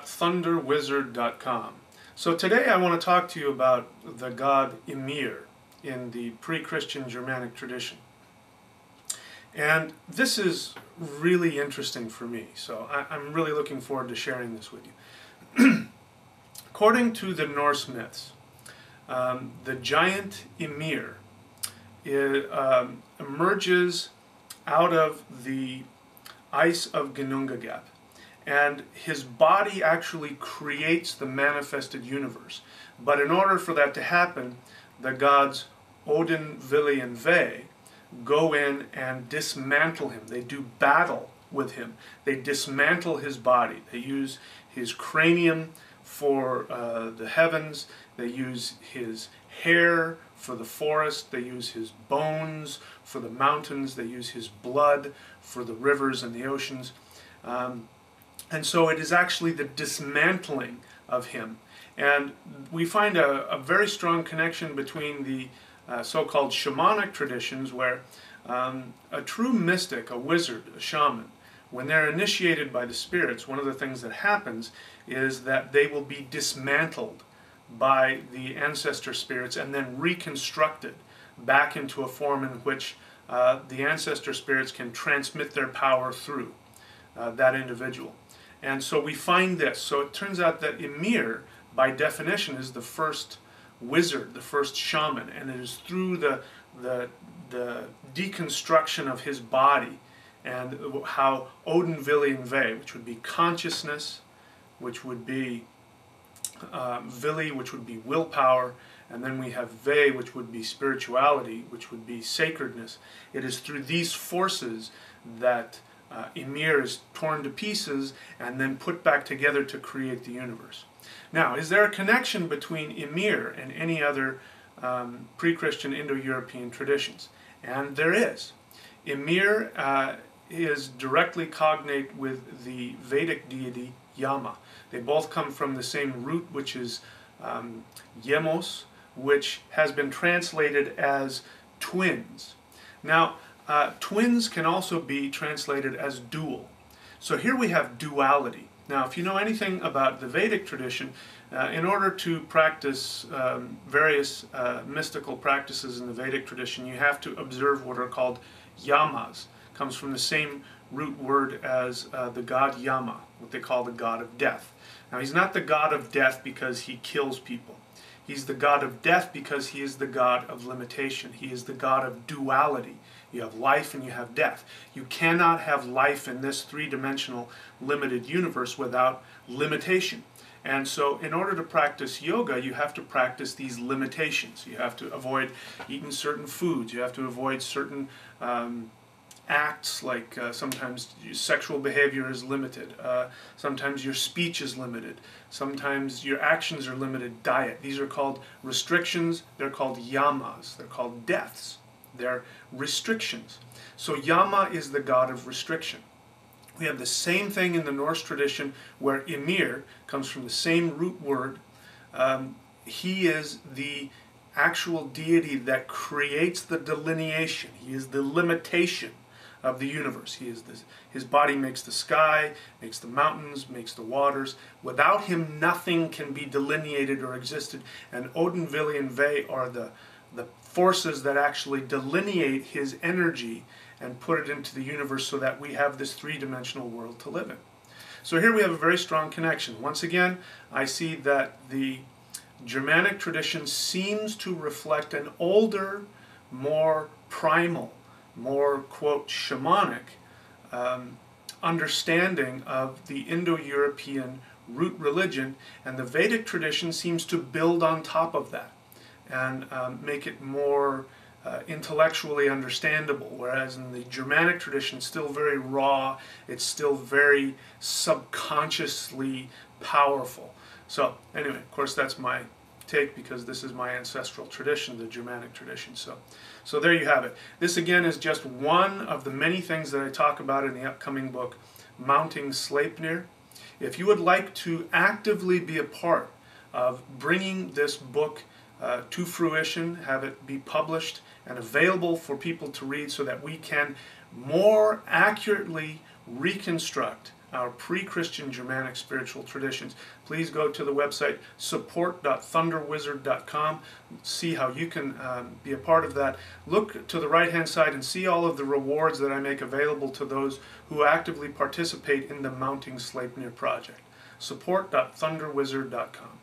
www.thunderwizard.com. So today I want to talk to you about the god Ymir in the pre-Christian Germanic tradition. And this is really interesting for me, so I'm really looking forward to sharing this with you. According to the Norse myths, the giant Ymir emerges out of the ice of Ginnungagap, and his body actually creates the manifested universe. But in order for that to happen, the gods Odin, Villi, and Ve go in and dismantle him. They do battle with him. They dismantle his body. They use his cranium for the heavens. They use his hair for the forest. They use his bones for the mountains. They use his blood for the rivers and the oceans. And so it is actually the dismantling of him. And we find a very strong connection between the so-called shamanic traditions, where a true mystic, a wizard, a shaman, when they're initiated by the spirits, one of the things that happens is that they will be dismantled by the ancestor spirits and then reconstructed back into a form in which the ancestor spirits can transmit their power through that individual. And so we find this. So it turns out that Ymir, by definition, is the first wizard, the first shaman, and it is through the deconstruction of his body and how Odin, Villi, and Ve, which would be consciousness, which would be Villi, which would be willpower, and then we have Ve, which would be spirituality, which would be sacredness. It is through these forces that Ymir is torn to pieces and then put back together to create the universe. Now, is there a connection between Ymir and any other pre-Christian Indo-European traditions? And there is. Ymir is directly cognate with the Vedic deity Yama. They both come from the same root, which is Yemos, which has been translated as twins. Now, twins can also be translated as dual. So here we have duality. Now, if you know anything about the Vedic tradition, in order to practice various mystical practices in the Vedic tradition, you have to observe what are called yamas. It comes from the same root word as the god Yama, what they call the god of death. Now, he's not the god of death because he kills people. He's the god of death because he is the god of limitation. He is the god of duality. You have life and you have death. You cannot have life in this three-dimensional limited universe without limitation. And so in order to practice yoga, you have to practice these limitations. You have to avoid eating certain foods. You have to avoid certain acts, like sometimes sexual behavior is limited. Sometimes your speech is limited. Sometimes your actions are limited. Diet. These are called restrictions. They're called yamas. They're called deaths. They're restrictions. So Yama is the god of restriction. We have the same thing in the Norse tradition, where Ymir comes from the same root word. He is the actual deity that creates the delineation. He is the limitation of the universe. He is this, his body makes the sky, makes the mountains, makes the waters. Without him, nothing can be delineated or existed. And Odin, Villi, and Ve are the forces that actually delineate his energy and put it into the universe so that we have this three-dimensional world to live in. So here we have a very strong connection. Once again, I see that the Germanic tradition seems to reflect an older, more primal, more, quote, shamanic understanding of the Indo-European root religion, and the Vedic tradition seems to build on top of that and make it more intellectually understandable, whereas in the Germanic tradition it's still very raw, it's still very subconsciously powerful. So anyway, of course that's my take because this is my ancestral tradition, the Germanic tradition. So there you have it. This again is just one of the many things that I talk about in the upcoming book, Mounting Sleipnir. If you would like to actively be a part of bringing this book to fruition, have it be published and available for people to read so that we can more accurately reconstruct our pre-Christian Germanic spiritual traditions. Please go to the website support.thunderwizard.com. See how you can be a part of that. Look to the right-hand side and see all of the rewards that I make available to those who actively participate in the Mounting Sleipnir project. support.thunderwizard.com.